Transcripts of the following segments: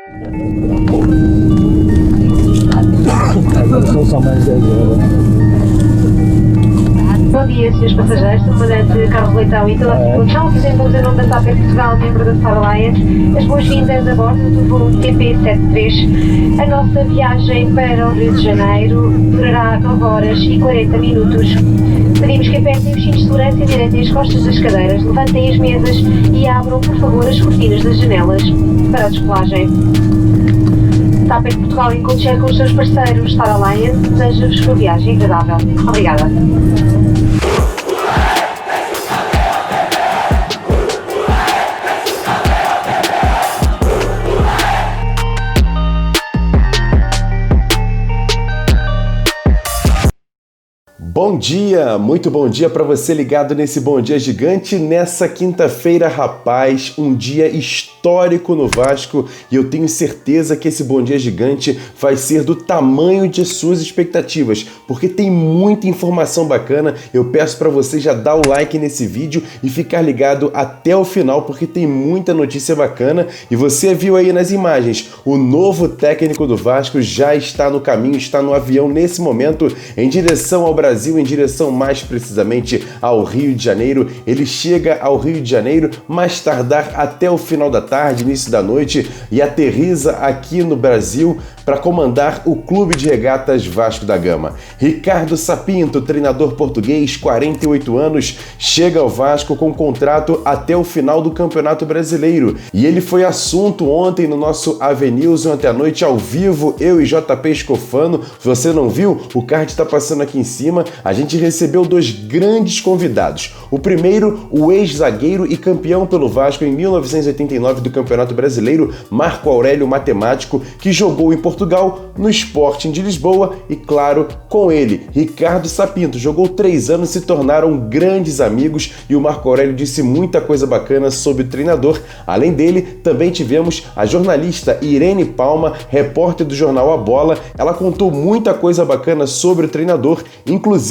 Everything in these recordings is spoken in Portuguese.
São só mais 10 horas. Bom dia, senhores passageiros, comandante Carlos Leitão e toda a tripulação, apresentamos em nome da TAP Portugal, membro da Star Alliance, as boas-vindas a bordo do voo TP73. A nossa viagem para o Rio de Janeiro durará 9 horas e 40 minutos. Pedimos que apertem os cintos de segurança e direitem as costas das cadeiras, levantem as mesas e abram, por favor, as cortinas das janelas para a descolagem. TAP Portugal em codeshare com os seus parceiros Star Alliance, deseja-vos uma viagem agradável. Obrigada. Bom dia, muito bom dia para você ligado nesse Bom Dia Gigante nessa quinta-feira, rapaz, um dia histórico no Vasco e eu tenho certeza que esse Bom Dia Gigante vai ser do tamanho de suas expectativas, porque tem muita informação bacana. Eu peço para você já dar o like nesse vídeo e ficar ligado até o final, porque tem muita notícia bacana e você viu aí nas imagens, o novo técnico do Vasco já está no caminho, está no avião nesse momento em direção ao Brasil, em direção mais precisamente ao Rio de Janeiro. Ele chega ao Rio de Janeiro mais tardar até o final da tarde, início da noite, e aterriza aqui no Brasil para comandar o Clube de Regatas Vasco da Gama. Ricardo Sapinto, treinador português, 48 anos, chega ao Vasco com contrato até o final do Campeonato Brasileiro. E ele foi assunto ontem no nosso Avenews, ontem à noite, ao vivo, eu e JP Escofano. Se você não viu, o card está passando aqui em cima. A gente recebeu dois grandes convidados. O primeiro, o ex-zagueiro e campeão pelo Vasco em 1989 do Campeonato Brasileiro, Marco Aurélio Matemático, que jogou em Portugal, no Sporting de Lisboa e, claro, com ele, Ricardo Sapinto. Jogou 3 anos, se tornaram grandes amigos e o Marco Aurélio disse muita coisa bacana sobre o treinador. Além dele, também tivemos a jornalista Irene Palma, repórter do jornal A Bola. Ela contou muita coisa bacana sobre o treinador, inclusive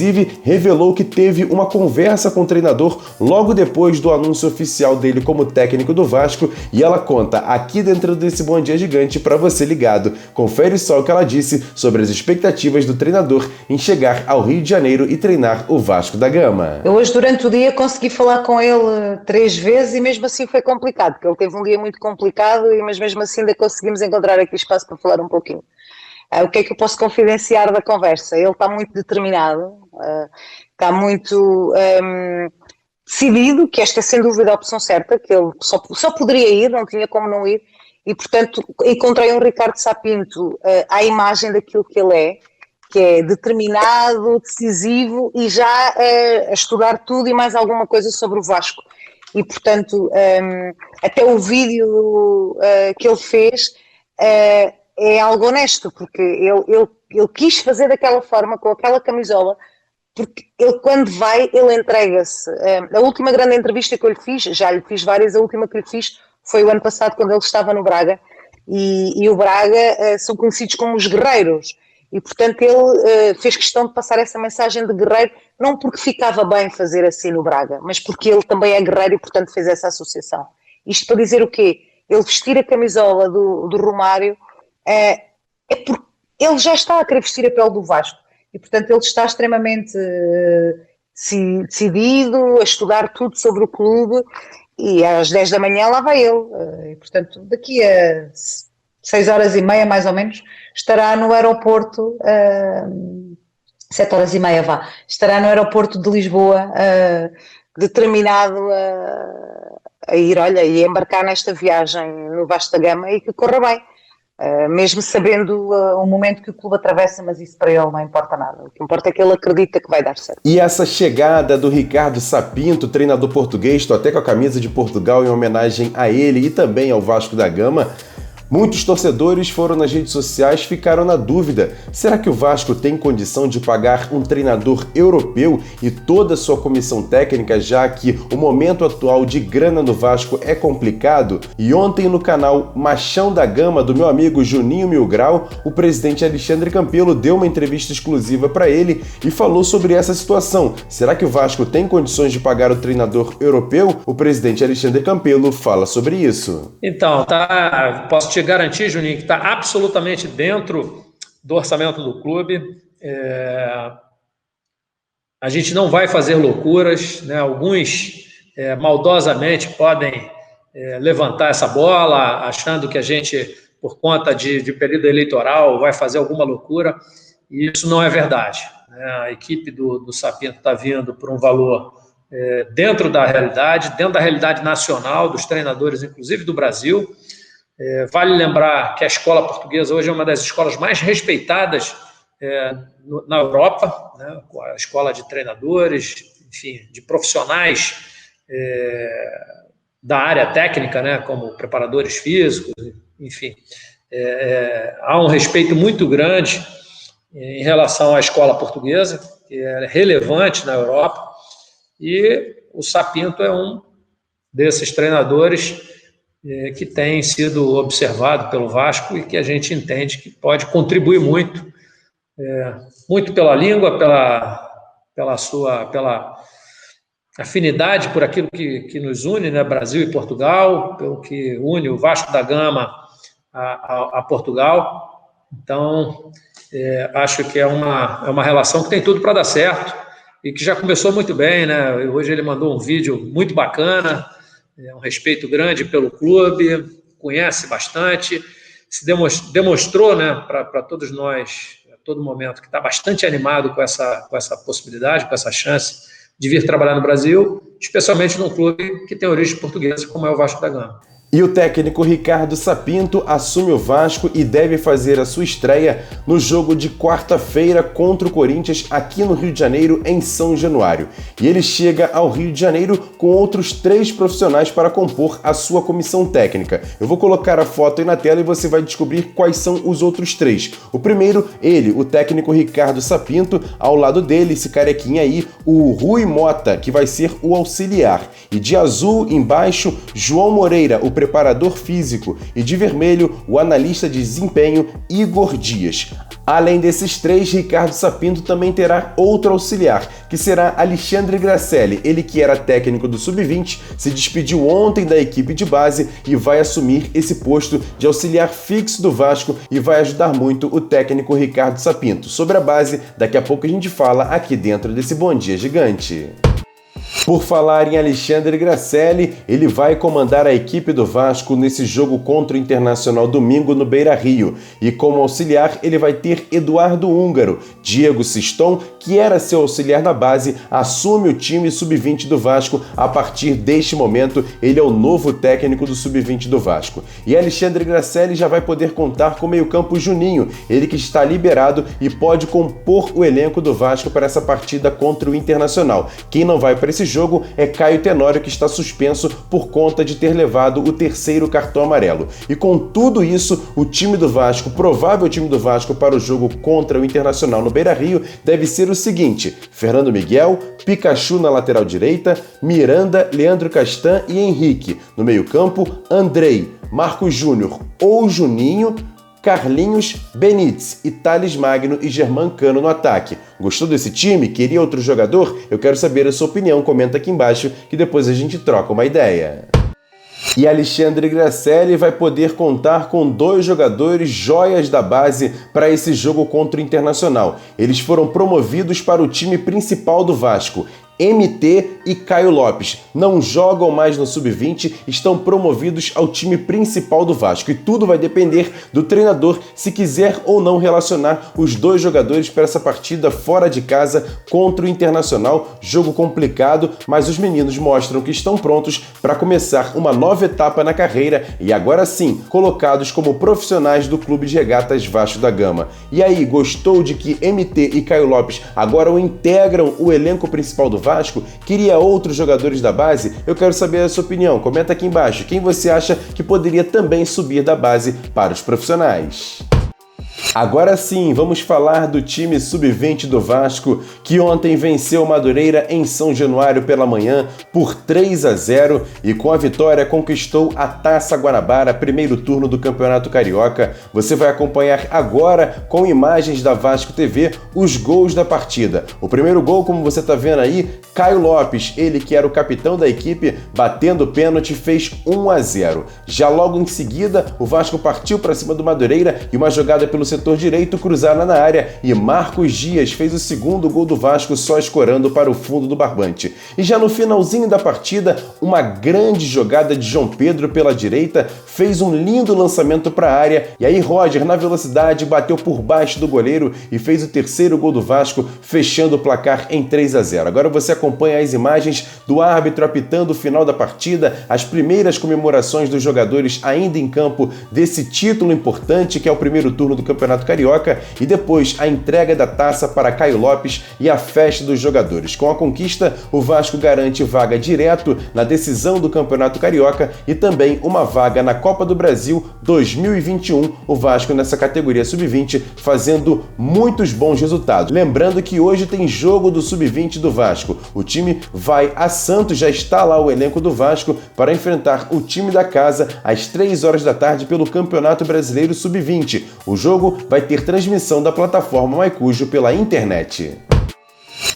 revelou que teve uma conversa com o treinador logo depois do anúncio oficial dele como técnico do Vasco e ela conta aqui dentro desse Bom Dia Gigante para você ligado. Confere só o que ela disse sobre as expectativas do treinador em chegar ao Rio de Janeiro e treinar o Vasco da Gama. Eu hoje durante o dia consegui falar com ele 3 vezes e mesmo assim foi complicado, porque ele teve um dia muito complicado, mas mesmo assim ainda conseguimos encontrar aqui espaço para falar um pouquinho. O que é que eu posso confidenciar da conversa? Ele está muito determinado, está muito decidido, que esta é sem dúvida a opção certa, que ele só poderia ir, não tinha como não ir, e portanto encontrei um Ricardo Sapinto à imagem daquilo que ele é, que é determinado, decisivo e já a estudar tudo e mais alguma coisa sobre o Vasco. E portanto, até o vídeo que ele fez é algo honesto, porque ele quis fazer daquela forma, com aquela camisola, porque ele quando vai, ele entrega-se. A última grande entrevista que eu lhe fiz, já lhe fiz várias, a última que lhe fiz foi o ano passado, quando ele estava no Braga, e o Braga são conhecidos como os guerreiros, e portanto ele fez questão de passar essa mensagem de guerreiro, não porque ficava bem fazer assim no Braga, mas porque ele também é guerreiro e portanto fez essa associação. Isto para dizer o quê? Ele vestir a camisola do Romário é porque ele já está a querer vestir a pele do Vasco e portanto ele está extremamente decidido a estudar tudo sobre o clube e às 10 da manhã lá vai ele e portanto daqui a 6 horas e meia mais ou menos estará no aeroporto 7 horas e meia estará no aeroporto de Lisboa determinado a ir, olha, e embarcar nesta viagem no Vasco da Gama e que corra bem. Mesmo sabendo o momento que o clube atravessa, mas isso para ele não importa nada. O que importa é que ele acredita que vai dar certo. E essa chegada do Ricardo Sapinto, treinador português, estou até com a camisa de Portugal em homenagem a ele e também ao Vasco da Gama. Muitos torcedores foram nas redes sociais, ficaram na dúvida, será que o Vasco tem condição de pagar um treinador europeu e toda a sua comissão técnica, já que o momento atual de grana no Vasco é complicado? E ontem no canal Machão da Gama, do meu amigo Juninho Mil Grau, o presidente Alexandre Campelo deu uma entrevista exclusiva para ele e falou sobre essa situação. Será que o Vasco tem condições de pagar o treinador europeu? O presidente Alexandre Campelo fala sobre isso. Então, posso te te garantir, Juninho, que está absolutamente dentro do orçamento do clube. A gente não vai fazer loucuras, né? Alguns maldosamente podem levantar essa bola, achando que a gente, por conta de período eleitoral, vai fazer alguma loucura, e isso não é verdade, né? A equipe do Sapinto está vindo por um valor dentro da realidade nacional, dos treinadores, inclusive do Brasil. Vale lembrar que a escola portuguesa hoje é uma das escolas mais respeitadas na Europa, né? A escola de treinadores, enfim, de profissionais da área técnica, né? Como preparadores físicos, enfim. Há um respeito muito grande em relação à escola portuguesa, que é relevante na Europa, e o Sapinto é um desses treinadores que tem sido observado pelo Vasco e que a gente entende que pode contribuir muito, muito pela língua, pela afinidade por aquilo que nos une, né, Brasil e Portugal, pelo que une o Vasco da Gama a Portugal. Então, acho que é uma relação que tem tudo para dar certo e que já começou muito bem, né? Hoje ele mandou um vídeo muito bacana, um respeito grande pelo clube, conhece bastante, se demonstrou, né, para todos nós, a todo momento, que está bastante animado com essa possibilidade, com essa chance de vir trabalhar no Brasil, especialmente num clube que tem origem portuguesa, como é o Vasco da Gama. E o técnico Ricardo Sapinto assume o Vasco e deve fazer a sua estreia no jogo de quarta-feira contra o Corinthians aqui no Rio de Janeiro, em São Januário. E ele chega ao Rio de Janeiro com outros 3 profissionais para compor a sua comissão técnica. Eu vou colocar a foto aí na tela e você vai descobrir quais são os outros 3. O primeiro, ele, o técnico Ricardo Sapinto, ao lado dele, esse carequinha aí, o Rui Mota, que vai ser o auxiliar. E de azul, embaixo, João Moreira, o preparador físico, e de vermelho, o analista de desempenho Igor Dias. Além desses 3, Ricardo Sapinto também terá outro auxiliar, que será Alexandre Gracelli, ele que era técnico do Sub-20, se despediu ontem da equipe de base e vai assumir esse posto de auxiliar fixo do Vasco e vai ajudar muito o técnico Ricardo Sapinto. Sobre a base, daqui a pouco a gente fala aqui dentro desse Bom Dia Gigante. Por falar em Alexandre Gracelli, ele vai comandar a equipe do Vasco nesse jogo contra o Internacional domingo no Beira-Rio. E como auxiliar, ele vai ter Eduardo Húngaro. Diego Siston, que era seu auxiliar na base, assume o time Sub-20 do Vasco. A partir deste momento, ele é o novo técnico do Sub-20 do Vasco. E Alexandre Gracelli já vai poder contar com o meio-campo Juninho, ele que está liberado e pode compor o elenco do Vasco para essa partida contra o Internacional. Quem não vai para esse jogo é Caio Tenório, que está suspenso por conta de ter levado o 3º cartão amarelo. E com tudo isso, o time do Vasco, provável time do Vasco para o jogo contra o Internacional no Beira-Rio, deve ser o seguinte: Fernando Miguel, Pikachu na lateral direita, Miranda, Leandro Castan e Henrique. No meio-campo, Andrei, Marcos Júnior ou Juninho, Carlinhos, Benítez e Thales Magno e Germán Cano no ataque. Gostou desse time? Queria outro jogador? Eu quero saber a sua opinião, comenta aqui embaixo que depois a gente troca uma ideia. E Alexandre Gracelli vai poder contar com 2 jogadores joias da base para esse jogo contra o Internacional. Eles foram promovidos para o time principal do Vasco. MT e Caio Lopes não jogam mais no Sub-20, estão promovidos ao time principal do Vasco. E tudo vai depender do treinador se quiser ou não relacionar os 2 jogadores para essa partida fora de casa contra o Internacional. Jogo complicado, mas os meninos mostram que estão prontos para começar uma nova etapa na carreira e agora sim, colocados como profissionais do Clube de Regatas Vasco da Gama. E aí, gostou de que MT e Caio Lopes agora integram o elenco principal do Vasco? Queria outros jogadores da base? Eu quero saber a sua opinião. Comenta aqui embaixo quem você acha que poderia também subir da base para os profissionais. Agora sim, vamos falar do time Sub-20 do Vasco, que ontem venceu o Madureira em São Januário pela manhã por 3-0 e com a vitória conquistou a Taça Guanabara, primeiro turno do Campeonato Carioca. Você vai acompanhar agora, com imagens da Vasco TV, os gols da partida. O primeiro gol, como você está vendo aí, Caio Lopes, ele que era o capitão da equipe, batendo pênalti, fez 1-0. Já logo em seguida, o Vasco partiu para cima do Madureira e uma jogada pelo setor direito cruzada na área e Marcos Dias fez o segundo gol do Vasco, só escorando para o fundo do barbante. E já no finalzinho da partida, uma grande jogada de João Pedro pela direita fez um lindo lançamento para a área e aí Roger, na velocidade, bateu por baixo do goleiro e fez o terceiro gol do Vasco, fechando o placar em 3-0. Agora você acompanha as imagens do árbitro apitando o final da partida, as primeiras comemorações dos jogadores ainda em campo desse título importante que é o primeiro turno do Campeonato Carioca e depois a entrega da taça para Caio Lopes e a festa dos jogadores. Com a conquista, o Vasco garante vaga direto na decisão do Campeonato Carioca e também uma vaga na Copa do Brasil 2021, o Vasco nessa categoria sub-20 fazendo muitos bons resultados. Lembrando que hoje tem jogo do sub-20 do Vasco. O time vai a Santos, já está lá o elenco do Vasco para enfrentar o time da casa às 3 horas da tarde pelo Campeonato Brasileiro Sub-20. O jogo vai ter transmissão da plataforma Maicujo pela internet.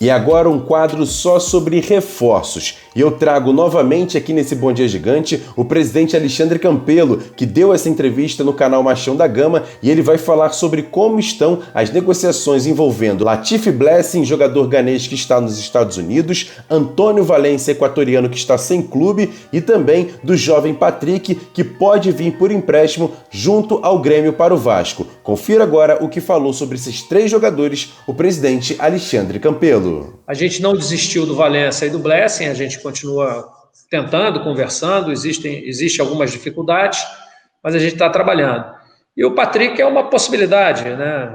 E agora um quadro só sobre reforços. E eu trago novamente aqui nesse Bom Dia Gigante o presidente Alexandre Campelo, que deu essa entrevista no canal Machão da Gama, e ele vai falar sobre como estão as negociações envolvendo Latif Blessing, jogador ganês que está nos Estados Unidos, Antônio Valência, equatoriano que está sem clube, e também do jovem Patrick, que pode vir por empréstimo junto ao Grêmio para o Vasco. Confira agora o que falou sobre esses 3 jogadores o presidente Alexandre Campelo. A gente não desistiu do Valência e do Blessing, a gente continua tentando, conversando, existem algumas dificuldades, mas a gente está trabalhando. E o Patrick é uma possibilidade, né?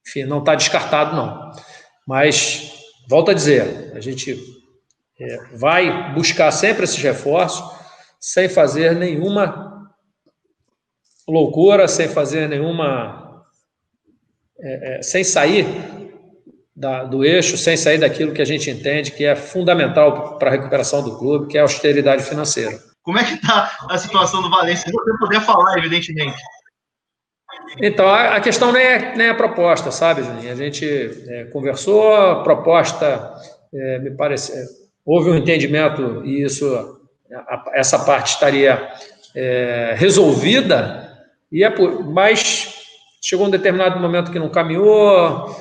Enfim, não está descartado, não. Mas, volto a dizer, a gente vai buscar sempre esses reforços, sem fazer nenhuma loucura, sem fazer nenhuma... sem sair do eixo, sem sair daquilo que a gente entende que é fundamental para a recuperação do clube, que é a austeridade financeira. Como é que está a situação do Valência? Se você puder falar, evidentemente. Então, a questão nem é a proposta, sabe, Juninho? A gente conversou, a proposta, me parece, houve um entendimento e essa parte estaria resolvida, mas chegou um determinado momento que não caminhou,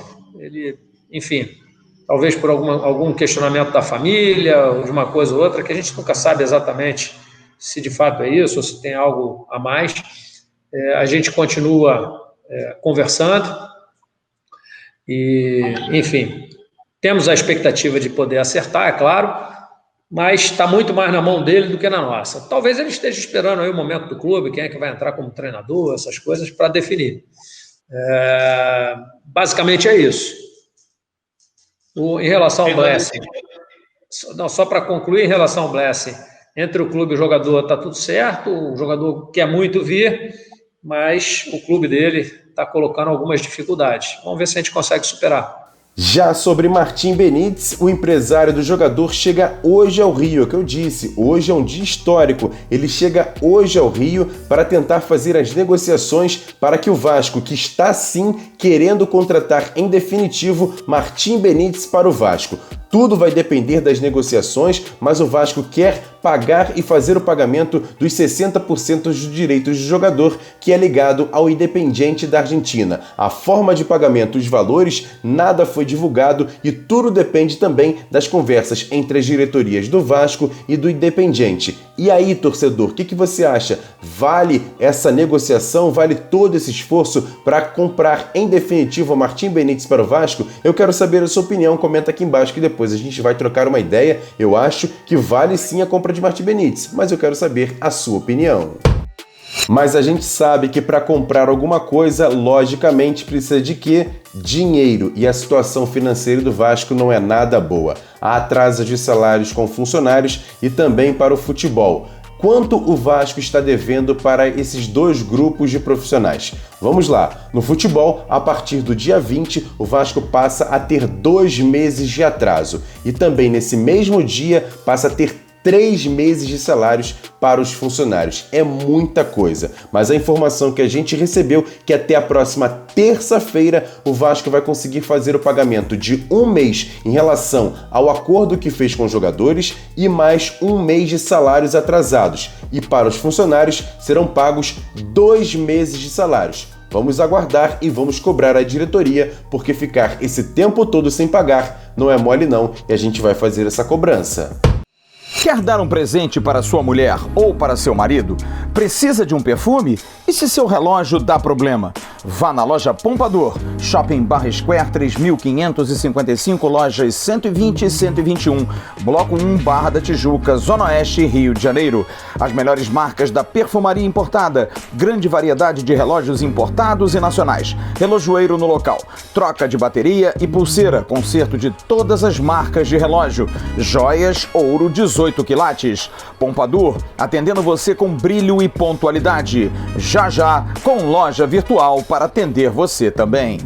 enfim, talvez por algum questionamento da família, ou de uma coisa ou outra, que a gente nunca sabe exatamente se de fato é isso, ou se tem algo a mais. A gente continua conversando e, enfim, temos a expectativa de poder acertar, é claro, mas está muito mais na mão dele do que na nossa. Talvez ele esteja esperando aí o momento do clube, quem é que vai entrar como treinador, essas coisas, para definir. Basicamente é isso. Em relação ao Blessing, só para concluir, em relação ao Blessing, entre o clube e o jogador está tudo certo, o jogador quer muito vir, mas o clube dele está colocando algumas dificuldades. Vamos ver se a gente consegue superar. Já sobre Martim Benítez, o empresário do jogador chega hoje ao Rio, é o que eu disse, hoje é um dia histórico. Ele chega hoje ao Rio para tentar fazer as negociações para que o Vasco, que está sim querendo contratar em definitivo Martim Benítez para o Vasco. Tudo vai depender das negociações, mas o Vasco quer pagar e fazer o pagamento dos 60% dos direitos do jogador, que é ligado ao Independiente da Argentina. A forma de pagamento, os valores, nada foi divulgado e tudo depende também das conversas entre as diretorias do Vasco e do Independiente. E aí, torcedor, o que você acha? Vale essa negociação? Vale todo esse esforço para comprar em definitivo o Martim Benítez para o Vasco? Eu quero saber a sua opinião, comenta aqui embaixo que depois a gente vai trocar uma ideia. Eu acho que vale sim a compra de Martim Benítez, mas eu quero saber a sua opinião. Mas a gente sabe que para comprar alguma coisa, logicamente precisa de quê? Dinheiro. E a situação financeira do Vasco não é nada boa. Há atrasos de salários com funcionários e também para o futebol. Quanto o Vasco está devendo para esses 2 grupos de profissionais? Vamos lá. No futebol, a partir do dia 20, o Vasco passa a ter 2 meses de atraso. E também nesse mesmo dia passa a ter 3 meses de salários para os funcionários. É muita coisa, mas a informação que a gente recebeu é que até a próxima terça-feira o Vasco vai conseguir fazer o pagamento de 1 mês em relação ao acordo que fez com os jogadores e mais 1 mês de salários atrasados. E para os funcionários serão pagos 2 meses de salários. Vamos aguardar e vamos cobrar a diretoria, porque ficar esse tempo todo sem pagar não é mole não, e a gente vai fazer essa cobrança. Quer dar um presente para sua mulher ou para seu marido? Precisa de um perfume? E se seu relógio dá problema? Vá na loja Pompadour, Shopping Barra Square 3555, lojas 120 e 121, Bloco 1, Barra da Tijuca, Zona Oeste, Rio de Janeiro. As melhores marcas da perfumaria importada, grande variedade de relógios importados e nacionais, relojoeiro no local, troca de bateria e pulseira, conserto de todas as marcas de relógio, joias, ouro 18 quilates. Pompadour, atendendo você com brilho e pontualidade. Já, com loja virtual para atender você também.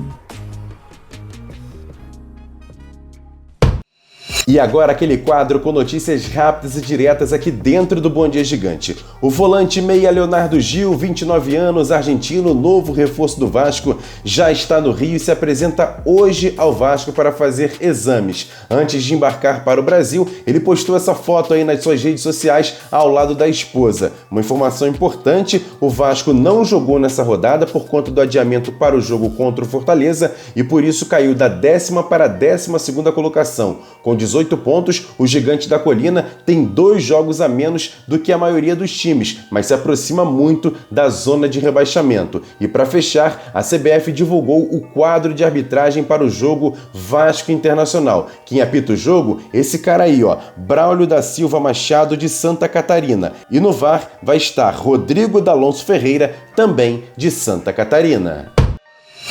E agora aquele quadro com notícias rápidas e diretas aqui dentro do Bom Dia Gigante. O volante meia Leonardo Gil, 29 anos, argentino, novo reforço do Vasco, já está no Rio e se apresenta hoje ao Vasco para fazer exames. Antes de embarcar para o Brasil, ele postou essa foto aí nas suas redes sociais ao lado da esposa. Uma informação importante, o Vasco não jogou nessa rodada por conta do adiamento para o jogo contra o Fortaleza e por isso caiu da 10ª para a 12ª colocação. Com 18 pontos, o Gigante da Colina tem 2 jogos a menos do que a maioria dos times, mas se aproxima muito da zona de rebaixamento. E para fechar, a CBF divulgou o quadro de arbitragem para o jogo Vasco Internacional. Quem apita o jogo? Esse cara aí, ó, Braulio da Silva Machado de Santa Catarina. E no VAR vai estar Rodrigo D'Alonso Ferreira, também de Santa Catarina.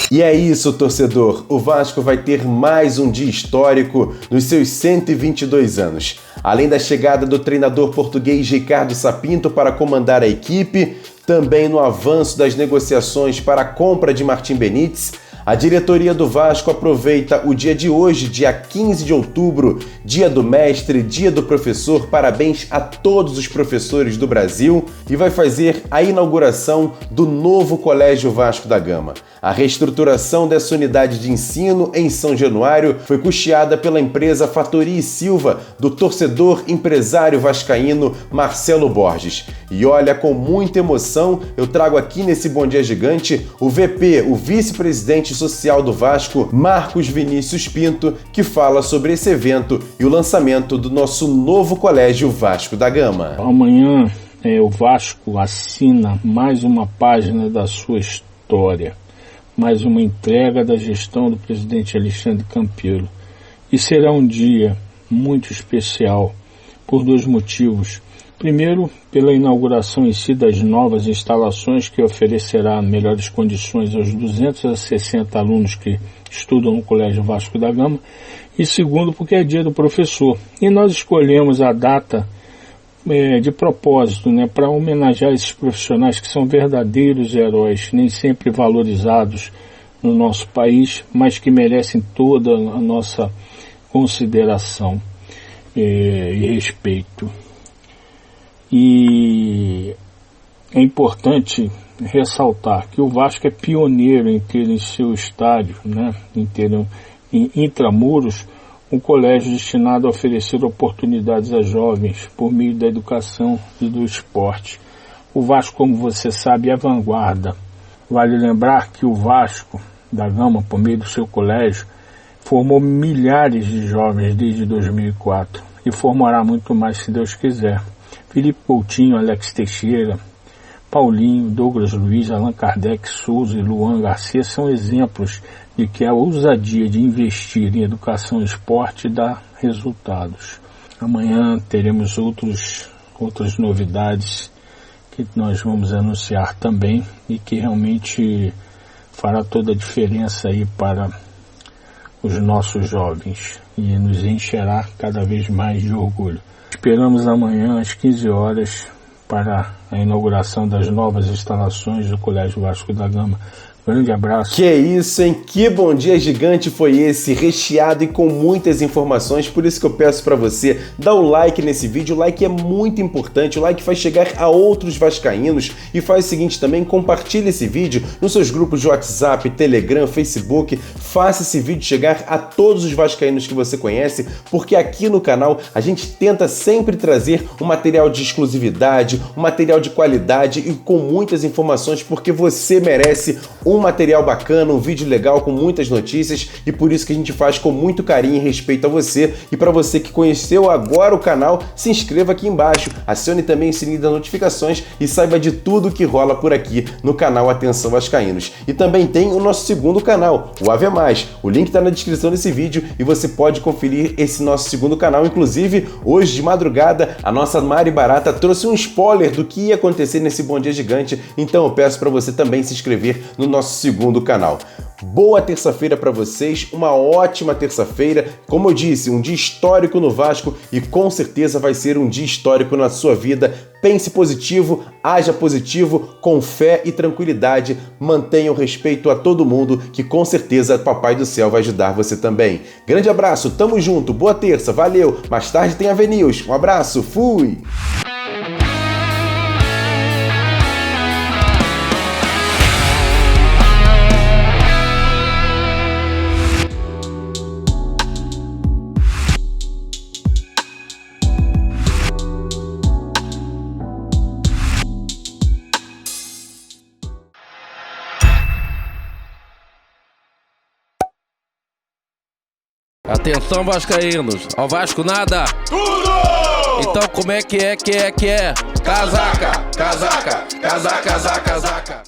E é isso, torcedor. O Vasco vai ter mais um dia histórico nos seus 122 anos. Além da chegada do treinador português Ricardo Sapinto para comandar a equipe, também no avanço das negociações para a compra de Martim Benítez, a diretoria do Vasco aproveita o dia de hoje, dia 15 de outubro, dia do mestre, dia do professor, parabéns a todos os professores do Brasil, e vai fazer a inauguração do novo Colégio Vasco da Gama. A reestruturação dessa unidade de ensino em São Januário foi custeada pela empresa Fatoria e Silva, do torcedor empresário vascaíno Marcelo Borges. E olha, com muita emoção, eu trago aqui nesse Bom Dia Gigante o VP, o vice-presidente social do Vasco, Marcos Vinícius Pinto, que fala sobre esse evento e o lançamento do nosso novo Colégio Vasco da Gama. Amanhã o Vasco assina mais uma página da sua história, mais uma entrega da gestão do presidente Alexandre Campelo. E será um dia muito especial por 2 motivos. Primeiro, pela inauguração em si das novas instalações que oferecerá melhores condições aos 260 alunos que estudam no Colégio Vasco da Gama. E segundo, porque é dia do professor. E nós escolhemos a data de propósito, para homenagear esses profissionais que são verdadeiros heróis, nem sempre valorizados no nosso país, mas que merecem toda a nossa consideração e respeito. E é importante ressaltar que o Vasco é pioneiro em ter em seu estádio, em ter em intramuros, um colégio destinado a oferecer oportunidades a jovens por meio da educação e do esporte. O Vasco, como você sabe, é vanguarda. Vale lembrar que o Vasco da Gama, por meio do seu colégio, formou milhares de jovens desde 2004 e formará muito mais se Deus quiser. Felipe Coutinho, Alex Teixeira, Paulinho, Douglas Luiz, Allan Kardec, Souza e Luan Garcia são exemplos de que a ousadia de investir em educação e esporte dá resultados. Amanhã teremos outras novidades que nós vamos anunciar também e que realmente fará toda a diferença aí para os nossos jovens e nos encherá cada vez mais de orgulho. Esperamos amanhã às 15 horas para a inauguração das novas instalações do Colégio Vasco da Gama. Grande abraço. Que isso, hein? Que bom dia gigante foi esse, recheado e com muitas informações. Por isso que eu peço pra você, dá o like nesse vídeo. O like é muito importante, o like faz chegar a outros vascaínos. E faz o seguinte também, compartilhe esse vídeo nos seus grupos de WhatsApp, Telegram, Facebook. Faça esse vídeo chegar a todos os vascaínos que você conhece, porque aqui no canal a gente tenta sempre trazer um material de exclusividade, um material de qualidade e com muitas informações, porque você merece um material bacana, um vídeo legal com muitas notícias, e por isso que a gente faz com muito carinho e respeito a você. E para você que conheceu agora o canal, se inscreva aqui embaixo, acione também o sininho das notificações e saiba de tudo que rola por aqui no canal Atenção Vascaínos. E também tem o nosso segundo canal, o Ave Mais. O link está na descrição desse vídeo e você pode conferir esse nosso segundo canal. Inclusive, hoje de madrugada, a nossa Mari Barata trouxe um spoiler do que ia acontecer nesse Bom Dia Gigante, então eu peço para você também se inscrever no nosso segundo canal. Boa terça-feira para vocês, uma ótima terça-feira. Como eu disse, um dia histórico no Vasco e com certeza vai ser um dia histórico na sua vida. Pense positivo, haja positivo, com fé e tranquilidade. Mantenha o respeito a todo mundo, que com certeza Papai do Céu vai ajudar você também. Grande abraço, tamo junto, boa terça, valeu. Mais tarde tem AV News. Um abraço, fui! Atenção vascaínos, ao Vasco nada! Tudo! Então como é que é? Casaca, casaca, casaca, casaca, casaca.